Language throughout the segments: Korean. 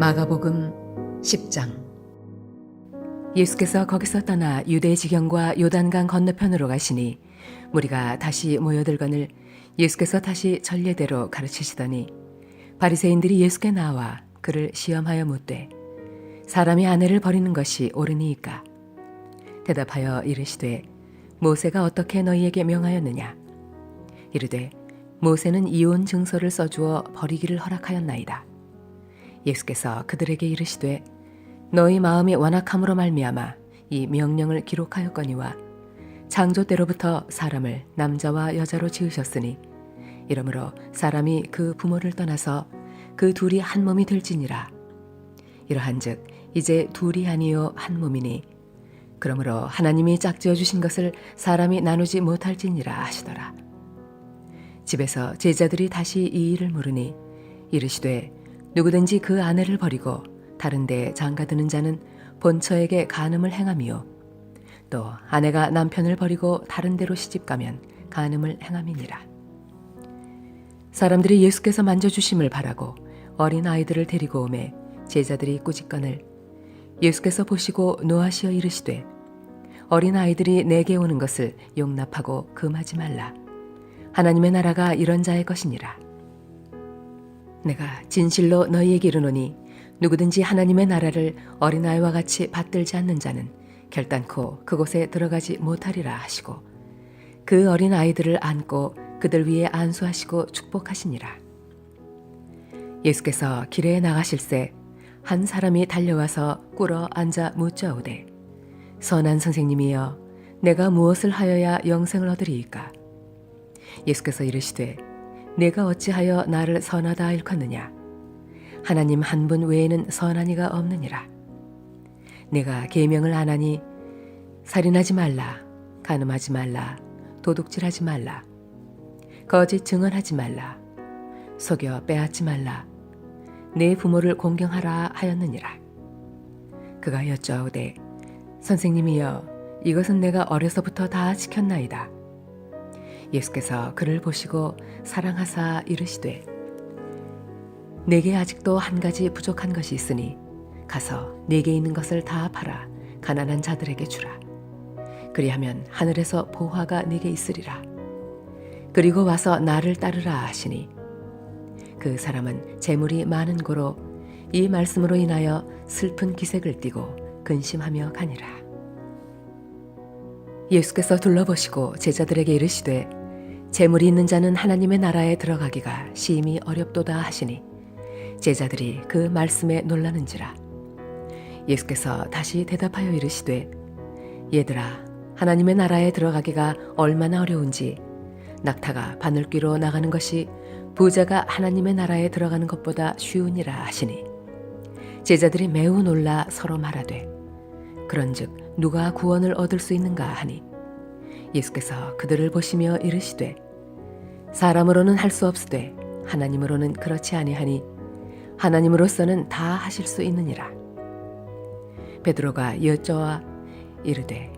마가복음 10장. 예수께서 거기서 떠나 유대 지경과 요단강 건너편으로 가시니 무리가 다시 모여들거늘 예수께서 다시 전례대로 가르치시더니 바리새인들이 예수께 나와 그를 시험하여 묻되 사람이 아내를 버리는 것이 옳으니이까? 대답하여 이르시되 모세가 어떻게 너희에게 명하였느냐? 이르되 모세는 이혼 증서를 써주어 버리기를 허락하였나이다. 예수께서 그들에게 이르시되 너희 마음이 완악함으로 말미암아 이 명령을 기록하였거니와 창조 때로부터 사람을 남자와 여자로 지으셨으니 이러므로 사람이 그 부모를 떠나서 그 둘이 한 몸이 될지니라. 이러한즉 이제 둘이 아니요 한 몸이니 그러므로 하나님이 짝지어 주신 것을 사람이 나누지 못할지니라 하시더라. 집에서 제자들이 다시 이 일을 물으니 이르시되 누구든지 그 아내를 버리고 다른 데에 장가드는 자는 본처에게 간음을 행함이요 또 아내가 남편을 버리고 다른 데로 시집가면 간음을 행함이니라. 사람들이 예수께서 만져주심을 바라고 어린 아이들을 데리고 오매 제자들이 꾸짖거늘 예수께서 보시고 노하시어 이르시되 어린 아이들이 내게 오는 것을 용납하고 금하지 말라. 하나님의 나라가 이런 자의 것이니라. 내가 진실로 너희에게 이르노니 누구든지 하나님의 나라를 어린아이와 같이 받들지 않는 자는 결단코 그곳에 들어가지 못하리라 하시고 그 어린 아이들을 안고 그들 위에 안수하시고 축복하시니라. 예수께서 길에 나가실새 한 사람이 달려와서 꿇어 앉아 묻자오되 선한 선생님이여 내가 무엇을 하여야 영생을 얻으리이까? 예수께서 이르시되 내가 어찌하여 나를 선하다 일컫느냐? 하나님 한 분 외에는 선한 이가 없느니라. 내가 계명을 안 하니 살인하지 말라, 간음하지 말라, 도둑질하지 말라, 거짓 증언하지 말라, 속여 빼앗지 말라, 내 부모를 공경하라 하였느니라. 그가 여쭈어오되 선생님이여 이것은 내가 어려서부터 다 지켰나이다. 예수께서 그를 보시고 사랑하사 이르시되 내게 아직도 한 가지 부족한 것이 있으니 가서 네게 있는 것을 다 팔아 가난한 자들에게 주라. 그리하면 하늘에서 보화가 네게 있으리라. 그리고 와서 나를 따르라 하시니 그 사람은 재물이 많은 고로 이 말씀으로 인하여 슬픈 기색을 띠고 근심하며 가니라. 예수께서 둘러보시고 제자들에게 이르시되 재물이 있는 자는 하나님의 나라에 들어가기가 심히 어렵도다 하시니 제자들이 그 말씀에 놀라는지라. 예수께서 다시 대답하여 이르시되 얘들아 하나님의 나라에 들어가기가 얼마나 어려운지 낙타가 바늘귀로 나가는 것이 부자가 하나님의 나라에 들어가는 것보다 쉬우니라 하시니 제자들이 매우 놀라 서로 말하되 그런즉 누가 구원을 얻을 수 있는가 하니 예수께서 그들을 보시며 이르시되 사람으로는 할 수 없으되 하나님으로는 그렇지 아니하니 하나님으로서는 다 하실 수 있느니라. 베드로가 여쭤와 이르되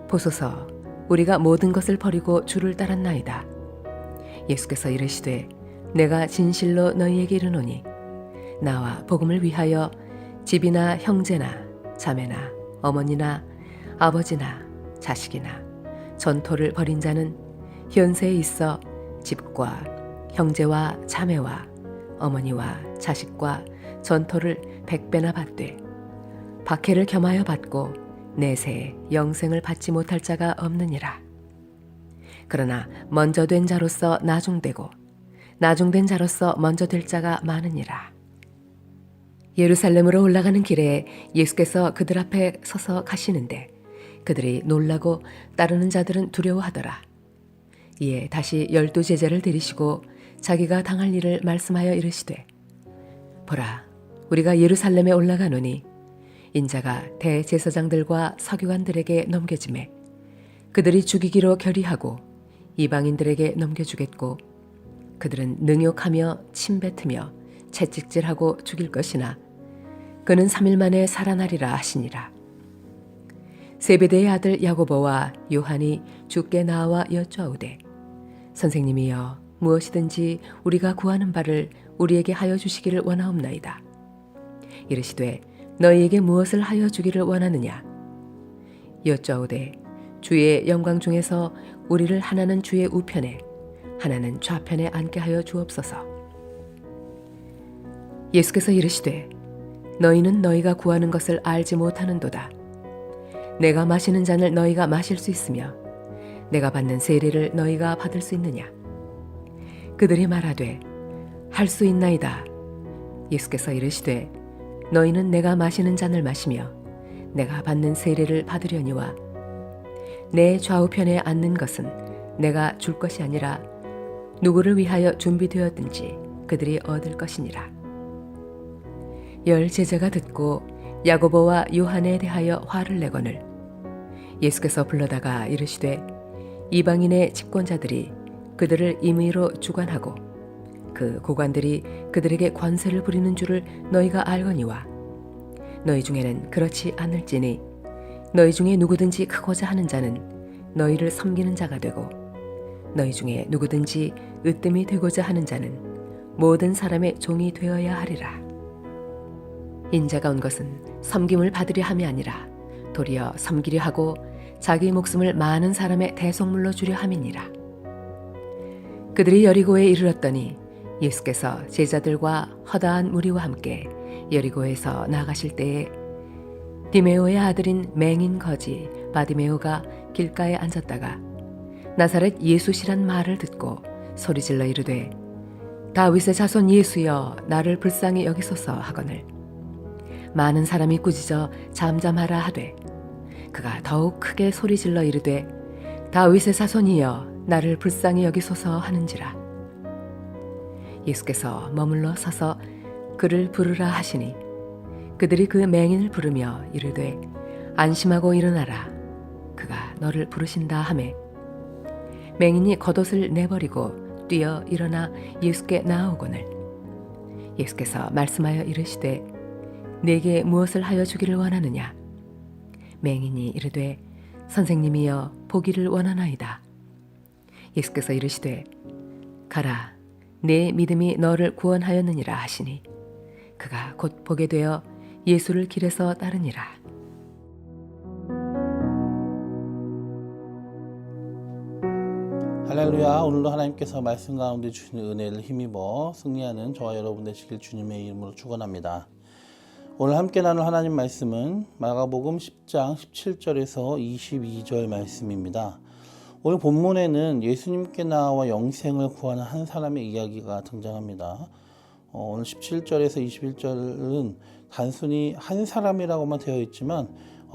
보소서 우리가 모든 것을 버리고 주를 따랐나이다. 예수께서 이르시되 내가 진실로 너희에게 이르노니 나와 복음을 위하여 집이나 형제나 자매나 어머니나 아버지나 자식이나 전토를 벌인 자는 현세에 있어 집과 형제와 자매와 어머니와 자식과 전토를 100배나 받되 박해를 겸하여 받고 내세에 영생을 받지 못할 자가 없느니라. 그러나 먼저 된 자로서 나중되고 나중된 자로서 먼저 될 자가 많으니라. 예루살렘으로 올라가는 길에 예수께서 그들 앞에 서서 가시는데 그들이 놀라고 따르는 자들은 두려워하더라. 이에 다시 12 제자를 데리시고 자기가 당할 일을 말씀하여 이르시되 보라 우리가 예루살렘에 올라가노니 인자가 대제사장들과 서기관들에게 넘겨지매 그들이 죽이기로 결의하고 이방인들에게 넘겨주겠고 그들은 능욕하며 침뱉으며 채찍질하고 죽일 것이나 그는 3일 만에 살아나리라 하시니라. 세베대의 아들 야고보와 요한이 주께 나와 여쭈어오되 선생님이여 무엇이든지 우리가 구하는 바를 우리에게 하여 주시기를 원하옵나이다. 이르시되 너희에게 무엇을 하여 주기를 원하느냐 여짜오되 주의 영광 중에서 우리를 하나는 주의 우편에 하나는 좌편에 앉게 하여 주옵소서. 예수께서 이르시되 너희는 너희가 구하는 것을 알지 못하는도다. 내가 마시는 잔을 너희가 마실 수 있으며 내가 받는 세례를 너희가 받을 수 있느냐. 그들이 말하되 할 수 있나이다. 예수께서 이르시되 너희는 내가 마시는 잔을 마시며 내가 받는 세례를 받으려니와 내 좌우편에 앉는 것은 내가 줄 것이 아니라 누구를 위하여 준비되었든지 그들이 얻을 것이니라. 열 제자가 듣고 야고보와 요한에 대하여 화를 내거늘 예수께서 불러다가 이르시되 이방인의 집권자들이 그들을 임의로 주관하고 그 고관들이 그들에게 관세를 부리는 줄을 너희가 알거니와 너희 중에는 그렇지 않을지니 너희 중에 누구든지 크고자 하는 자는 너희를 섬기는 자가 되고 너희 중에 누구든지 으뜸이 되고자 하는 자는 모든 사람의 종이 되어야 하리라. 인자가 온 것은 섬김을 받으려 함이 아니라 도리어 섬기려 하고 자기 목숨을 많은 사람의 대속물로 주려 함이니라. 그들이 여리고에 이르렀더니 예수께서 제자들과 허다한 무리와 함께 여리고에서 나가실 때에 디메오의 아들인 맹인 거지 바디메오가 길가에 앉았다가 나사렛 예수시란 말을 듣고 소리질러 이르되 다윗의 자손 예수여 나를 불쌍히 여기소서 하거늘 많은 사람이 꾸짖어 잠잠하라 하되 그가 더욱 크게 소리질러 이르되 다윗의 자손이여 나를 불쌍히 여기소서 하는지라. 예수께서 머물러 서서 그를 부르라 하시니 그들이 그 맹인을 부르며 이르되 안심하고 일어나라 그가 너를 부르신다 하매 맹인이 겉옷을 내버리고 뛰어 일어나 예수께 나아오거늘 예수께서 말씀하여 이르시되 내게 무엇을 하여 주기를 원하느냐. 맹인이 이르되 선생님이여 보기를 원하나이다. 예수께서 이르시되 가라 내 믿음이 너를 구원하였느니라 하시니 그가 곧 보게 되어 예수를 길에서 따르니라. 할렐루야. 오늘도 하나님께서 말씀 가운데 주시는 은혜를 힘입어 승리하는 저와 여러분 되시길 주님의 이름으로 축원합니다. 오늘 함께 나눌 하나님 말씀은 마가복음 10장 17절에서 22절 말씀입니다. 오늘 본문에는 예수님께 나와 영생을 구하는 한 사람의 이야기가 등장합니다. 오늘 17절에서 21절은 단순히 한 사람이라고만 되어 있지만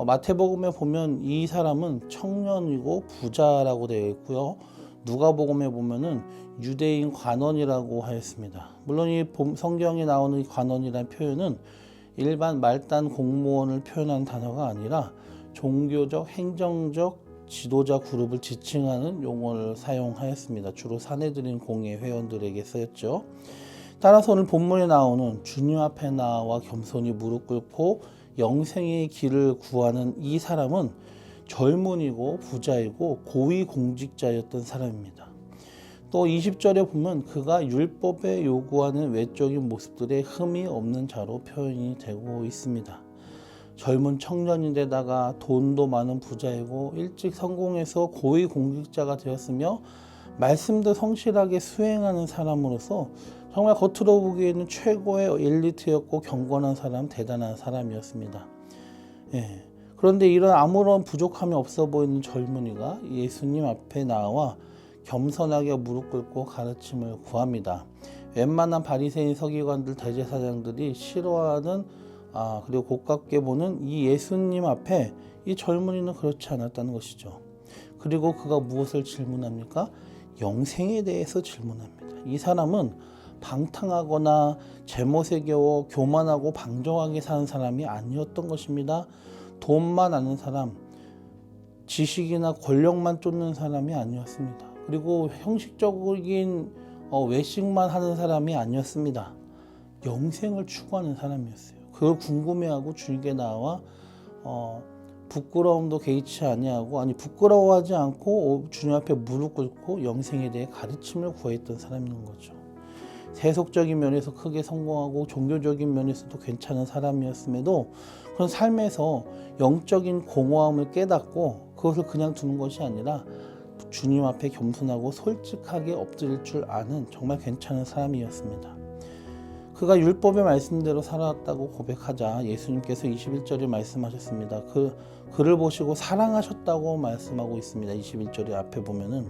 마태복음에 보면 이 사람은 청년이고 부자라고 되어 있고요. 누가복음에 보면은 유대인 관원이라고 하였습니다. 물론 이 성경에 나오는 이 관원이라는 표현은 일반 말단 공무원을 표현한 단어가 아니라 종교적, 행정적 지도자 그룹을 지칭하는 용어를 사용하였습니다. 주로 사내들인 공예 회원들에게 쓰였죠. 따라서 오늘 본문에 나오는 주님 앞에 나와 겸손히 무릎 꿇고 영생의 길을 구하는 이 사람은 젊은이고 부자이고 고위공직자였던 사람입니다. 또 20절에 보면 그가 율법에 요구하는 외적인 모습들에 흠이 없는 자로 표현이 되고 있습니다. 젊은 청년인데다가 돈도 많은 부자이고 일찍 성공해서 고위공직자가 되었으며 말씀도 성실하게 수행하는 사람으로서 정말 겉으로 보기에는 최고의 엘리트였고 경건한 사람, 대단한 사람이었습니다. 그런데 이런 아무런 부족함이 없어 보이는 젊은이가 예수님 앞에 나와 겸손하게 무릎 꿇고 가르침을 구합니다. 웬만한 바리새인 서기관들 대제사장들이 싫어하는 그리고 고깝게 보는 이 예수님 앞에 이 젊은이는 그렇지 않았다는 것이죠. 그리고 그가 무엇을 질문합니까? 영생에 대해서 질문합니다. 이 사람은 방탕하거나 제멋에 겨워 교만하고 방종하게 사는 사람이 아니었던 것입니다. 돈만 아는 사람, 지식이나 권력만 쫓는 사람이 아니었습니다. 그리고 형식적인 외식만 하는 사람이 아니었습니다. 영생을 추구하는 사람이었어요. 그걸 궁금해하고 주님께 나와 부끄러움도 개의치 아니하고 부끄러워하지 않고 주님 앞에 무릎 꿇고 영생에 대해 가르침을 구했던 사람인 거죠. 세속적인 면에서 크게 성공하고 종교적인 면에서도 괜찮은 사람이었음에도 그런 삶에서 영적인 공허함을 깨닫고 그것을 그냥 두는 것이 아니라 주님 앞에 겸손하고 솔직하게 엎드릴 줄 아는 정말 괜찮은 사람이었습니다. 그가 율법의 말씀대로 살아왔다고 고백하자 예수님께서 21절에 말씀하셨습니다. 그를 보시고 사랑하셨다고 말씀하고 있습니다. 21절에 앞에 보면은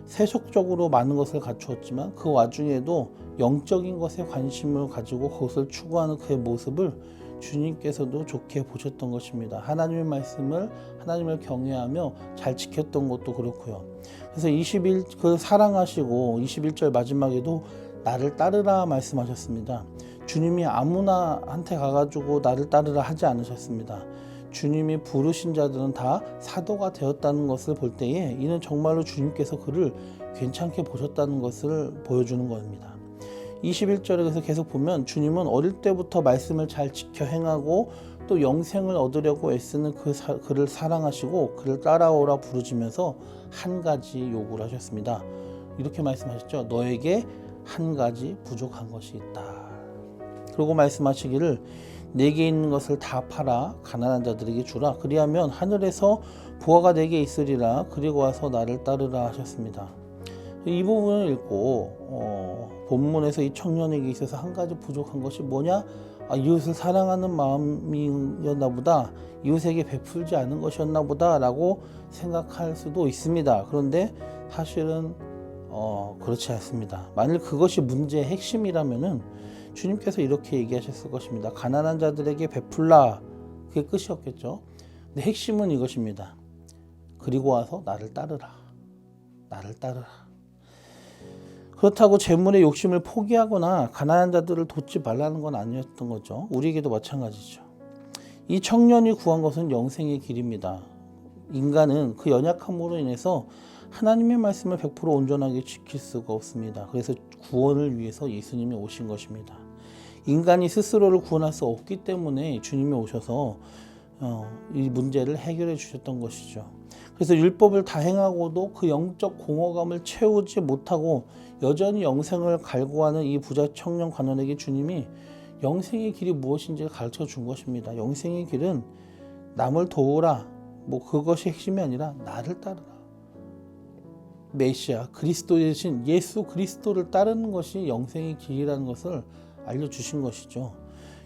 세속적으로 많은 것을 갖추었지만 그 와중에도 영적인 것에 관심을 가지고 그것을 추구하는 그의 모습을 주님께서도 좋게 보셨던 것입니다. 하나님의 말씀을 하나님을 경외하며 잘 지켰던 것도 그렇고요. 그래서 그 사랑하시고 21절 마지막에도 나를 따르라 말씀하셨습니다. 주님이 아무나 한테 가가지고 나를 따르라 하지 않으셨습니다. 주님이 부르신 자들은 다 사도가 되었다는 것을 볼 때에 이는 정말로 주님께서 그를 괜찮게 보셨다는 것을 보여주는 겁니다. 21절에서 계속 보면 주님은 어릴 때부터 말씀을 잘 지켜 행하고 또 영생을 얻으려고 애쓰는 그를 사랑하시고 그를 따라오라 부르시면서 한 가지 요구를 하셨습니다. 이렇게 말씀하셨죠. 너에게 한 가지 부족한 것이 있다. 그리고 말씀하시기를 내게 있는 것을 다 팔아 가난한 자들에게 주라. 그리하면 하늘에서 부화가 내게 있으리라. 그리고 와서 나를 따르라 하셨습니다. 이 부분을 읽고 본문에서 이 청년에게 있어서 한 가지 부족한 것이 뭐냐? 이웃을 사랑하는 마음이었나 보다. 이웃에게 베풀지 않은 것이었나 보다 라고 생각할 수도 있습니다. 그런데 사실은 그렇지 않습니다. 만일 그것이 문제의 핵심이라면은 주님께서 이렇게 얘기하셨을 것입니다. 가난한 자들에게 베풀라. 그게 끝이었겠죠. 근데 핵심은 이것입니다. 그리고 와서 나를 따르라. 나를 따르라. 그렇다고 재물의 욕심을 포기하거나 가난한 자들을 돕지 말라는 건 아니었던 거죠. 우리에게도 마찬가지죠. 이 청년이 구한 것은 영생의 길입니다. 인간은 그 연약함으로 인해서 하나님의 말씀을 100% 온전하게 지킬 수가 없습니다. 그래서 구원을 위해서 예수님이 오신 것입니다. 인간이 스스로를 구원할 수 없기 때문에 주님이 오셔서 이 문제를 해결해 주셨던 것이죠. 그래서 율법을 다 행하고도 그 영적 공허감을 채우지 못하고 여전히 영생을 갈구하는 이 부자 청년 관원에게 주님이 영생의 길이 무엇인지를 가르쳐 준 것입니다. 영생의 길은 남을 도우라. 그것이 핵심이 아니라 나를 따르라. 메시아 그리스도 대신 예수 그리스도를 따르는 것이 영생의 길이라는 것을 알려주신 것이죠.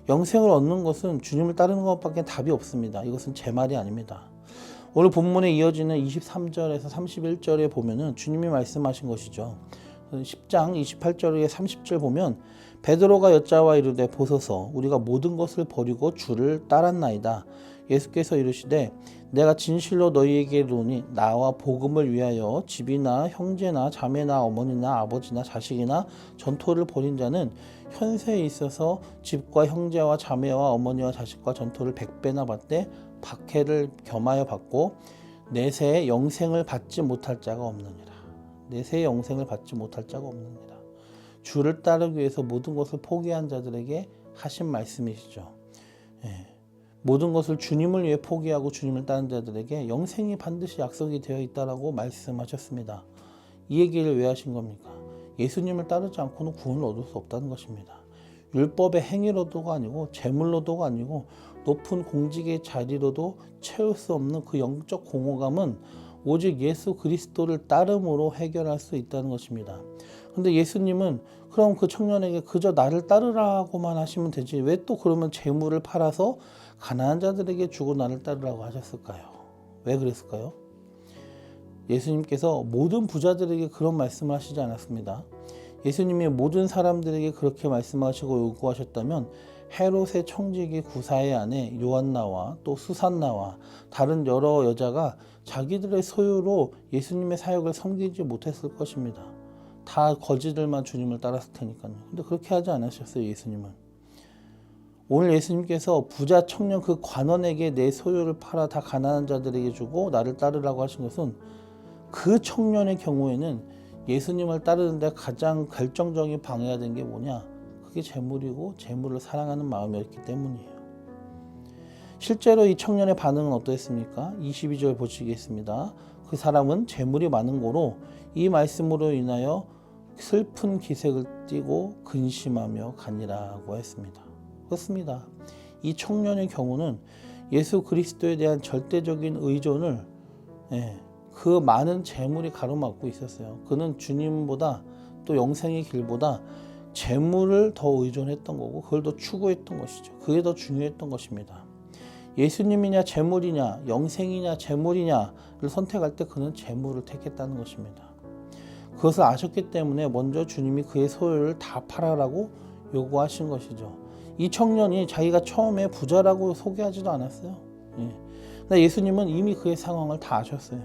영생을 얻는 것은 주님을 따르는 것밖에 답이 없습니다. 이것은 제 말이 아닙니다. 오늘 본문에 이어지는 23절에서 31절에 보면은 주님이 말씀하신 것이죠. 10장 28절에 30절 보면 베드로가 여짜와 이르되 보소서 우리가 모든 것을 버리고 주를 따랐나이다. 예수께서 이르시되 내가 진실로 너희에게 이르노니 나와 복음을 위하여 집이나 형제나 자매나 어머니나 아버지나 자식이나 전토를 벌인 자는 현세에 있어서 집과 형제와 자매와 어머니와 자식과 전토를 100배나 받되 박해를 겸하여 받고 내세에 영생을 받지 못할 자가 없느니라. 내세에 영생을 받지 못할 자가 없느니라. 주를 따르기 위해서 모든 것을 포기한 자들에게 하신 말씀이시죠. 모든 것을 주님을 위해 포기하고 주님을 따르는 자들에게 영생이 반드시 약속이 되어 있다라고 말씀하셨습니다. 이 얘기를 왜 하신 겁니까? 예수님을 따르지 않고는 구원을 얻을 수 없다는 것입니다. 율법의 행위로도가 아니고 제물로도가 아니고 높은 공직의 자리로도 채울 수 없는 그 영적 공허감은 오직 예수 그리스도를 따름으로 해결할 수 있다는 것입니다. 그런데 예수님은 그럼 그 청년에게 그저 나를 따르라고만 하시면 되지 왜 또 그러면 재물을 팔아서 가난한 자들에게 주고 나를 따르라고 하셨을까요? 왜 그랬을까요? 예수님께서 모든 부자들에게 그런 말씀을 하시지 않았습니다. 예수님이 모든 사람들에게 그렇게 말씀하시고 요구하셨다면 헤롯의 청지기 구사의 아내 요한나와 또 수산나와 다른 여러 여자가 자기들의 소유로 예수님의 사역을 섬기지 못했을 것입니다. 다 거지들만 주님을 따랐을 테니까요. 근데 그렇게 하지 않으셨어요. 예수님은. 오늘 예수님께서 부자 청년 그 관원에게 내 소유를 팔아 다 가난한 자들에게 주고 나를 따르라고 하신 것은 그 청년의 경우에는 예수님을 따르는데 가장 결정적인 방해가 된 게 뭐냐? 그게 재물이고 재물을 사랑하는 마음이었기 때문이에요. 실제로 이 청년의 반응은 어떠했습니까? 22절 보시겠습니다. 그 사람은 재물이 많은 고로 이 말씀으로 인하여 슬픈 기색을 띠고 근심하며 가니라고 했습니다. 그렇습니다. 이 청년의 경우는 예수 그리스도에 대한 절대적인 의존을 그 많은 재물이 가로막고 있었어요. 그는 주님보다 또 영생의 길보다 재물을 더 의존했던 거고 그걸 더 추구했던 것이죠. 그게 더 중요했던 것입니다. 예수님이냐 재물이냐 영생이냐 재물이냐를 선택할 때 그는 재물을 택했다는 것입니다. 그것을 아셨기 때문에 먼저 주님이 그의 소유를 다 팔아라고 요구하신 것이죠. 이 청년이 자기가 처음에 부자라고 소개하지도 않았어요. 근데 예수님은 이미 그의 상황을 다 아셨어요.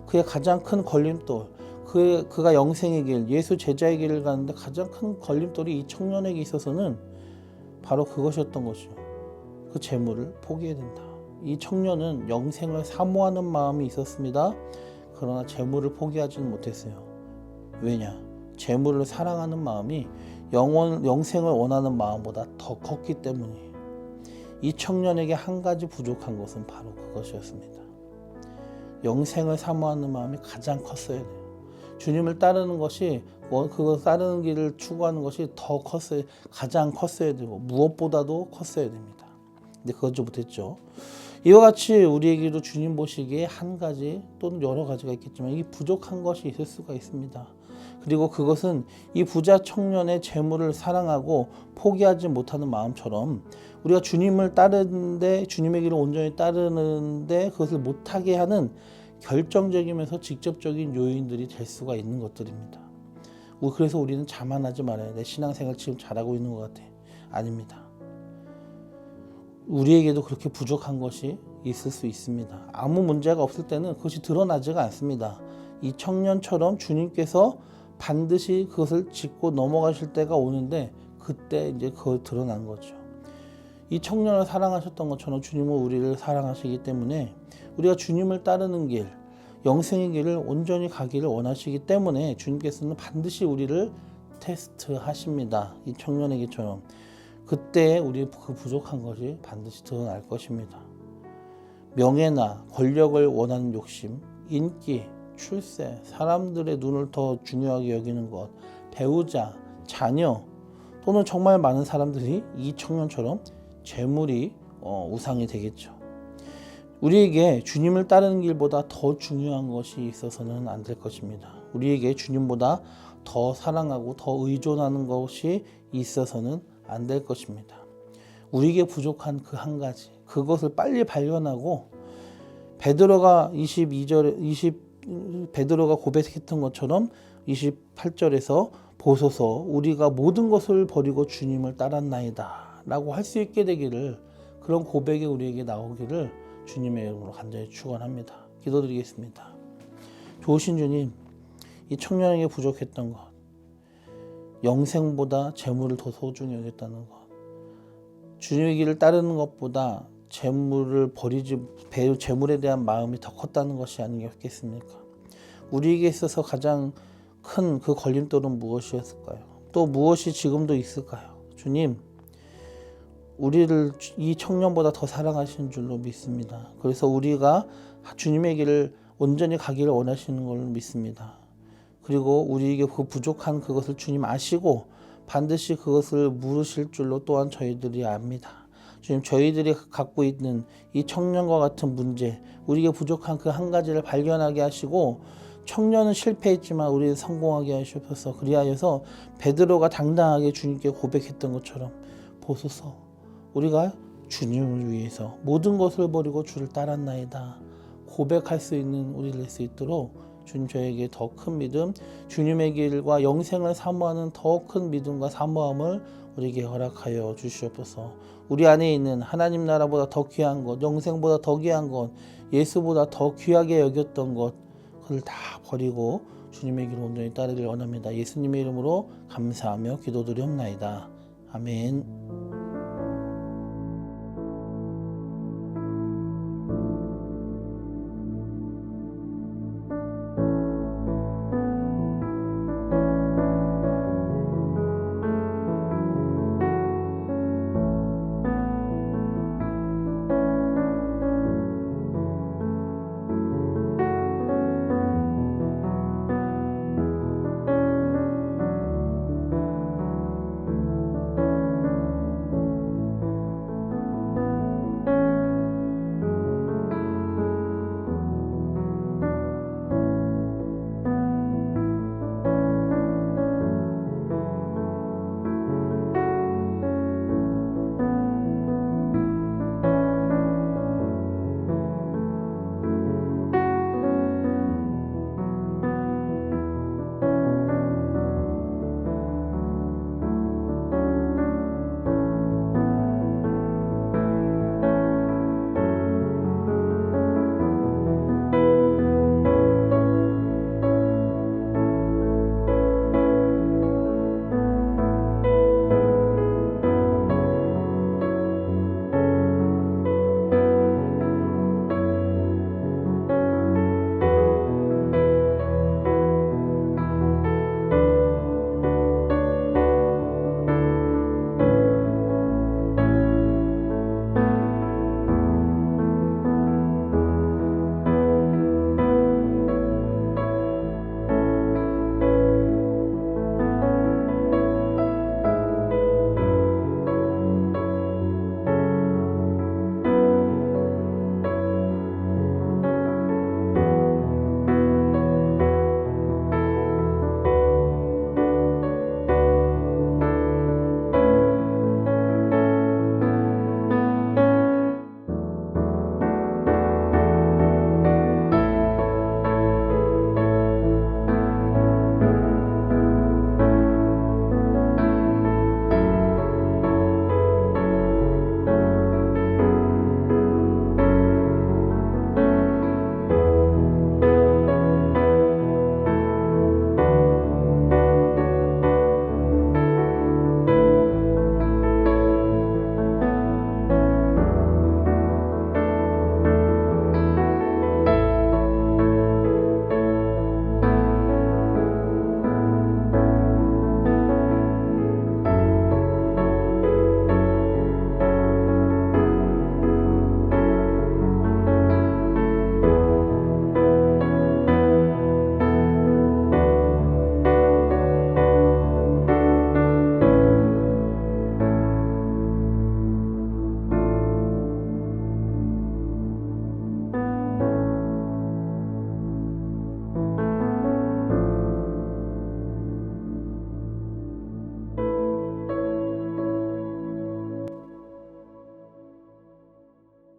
그의 가장 큰 걸림돌, 그가 영생의 길, 예수 제자의 길을 가는데 가장 큰 걸림돌이 이 청년에게 있어서는 바로 그것이었던 것이죠. 그 재물을 포기해야 된다. 이 청년은 영생을 사모하는 마음이 있었습니다. 그러나 재물을 포기하지는 못했어요. 왜냐? 재물을 사랑하는 마음이 영생을 원하는 마음보다 더 컸기 때문이에요. 이 청년에게 한 가지 부족한 것은 바로 그것이었습니다. 영생을 사모하는 마음이 가장 컸어야 돼요. 주님을 따르는 것이 그거 따르는 길을 추구하는 것이 더 컸어야, 가장 컸어야 되고 무엇보다도 컸어야 됩니다. 근데 그것도 못했죠. 이와 같이 우리에게도 주님 보시기에 한 가지 또는 여러 가지가 있겠지만 이 부족한 것이 있을 수가 있습니다. 그리고 그것은 이 부자 청년의 재물을 사랑하고 포기하지 못하는 마음처럼 우리가 주님을 따르는데 주님의 길을 온전히 따르는데 그것을 못하게 하는 결정적이면서 직접적인 요인들이 될 수가 있는 것들입니다. 그래서 우리는 자만하지 말아야 돼. 신앙생활 지금 잘하고 있는 것 같아. 아닙니다. 우리에게도 그렇게 부족한 것이 있을 수 있습니다. 아무 문제가 없을 때는 그것이 드러나지가 않습니다. 이 청년처럼 주님께서 반드시 그것을 짚고 넘어가실 때가 오는데 그때 이제 그걸 드러난 거죠. 이 청년을 사랑하셨던 것처럼 주님은 우리를 사랑하시기 때문에 우리가 주님을 따르는 길, 영생의 길을 온전히 가기를 원하시기 때문에 주님께서는 반드시 우리를 테스트하십니다. 이 청년에게처럼. 그때 우리 그 부족한 것이 반드시 드러날 것입니다. 명예나 권력을 원하는 욕심, 인기, 출세, 사람들의 눈을 더 중요하게 여기는 것, 배우자, 자녀 또는 정말 많은 사람들이 이 청년처럼 재물이 우상이 되겠죠. 우리에게 주님을 따르는 길보다 더 중요한 것이 있어서는 안 될 것입니다. 우리에게 주님보다 더 사랑하고 더 의존하는 것이 있어서는 안 될 것입니다. 우리에게 부족한 그 한 가지, 그것을 빨리 발견하고 베드로가 베드로가 고백했던 것처럼 28절에서 보소서 우리가 모든 것을 버리고 주님을 따랐나이다 라고 할 수 있게 되기를, 그런 고백이 우리에게 나오기를 주님의 이름으로 간절히 축원합니다. 기도드리겠습니다. 좋으신 주님, 이 청년에게 부족했던 것, 영생보다 재물을 더 소중히 여겼다는 것, 주님의 길을 따르는 것보다 재물을 재물에 대한 마음이 더 컸다는 것이 아니겠습니까? 우리에게 있어서 가장 큰 그 걸림돌은 무엇이었을까요? 또 무엇이 지금도 있을까요? 주님, 우리를 이 청년보다 더 사랑하시는 줄로 믿습니다. 그래서 우리가 주님의 길을 온전히 가기를 원하시는 걸로 믿습니다. 그리고 우리에게 그 부족한 그것을 주님 아시고 반드시 그것을 물으실 줄로 또한 저희들이 압니다. 주님, 저희들이 갖고 있는 이 청년과 같은 문제, 우리에게 부족한 그 한 가지를 발견하게 하시고, 청년은 실패했지만 우리를 성공하게 하시옵소서. 그리하여서 베드로가 당당하게 주님께 고백했던 것처럼 보소서 우리가 주님을 위해서 모든 것을 버리고 주를 따랐나이다 고백할 수 있는 우리 될 수 있도록 주님 저에게 더 큰 믿음, 주님의 길과 영생을 사모하는 더 큰 믿음과 사모함을 우리에게 허락하여 주시옵소서. 우리 안에 있는 하나님 나라보다 더 귀한 것, 영생보다 더 귀한 것, 예수보다 더 귀하게 여겼던 것, 그걸 다 버리고 주님의 길을 온전히 따르길 원합니다. 예수님의 이름으로 감사하며 기도드리옵나이다. 아멘.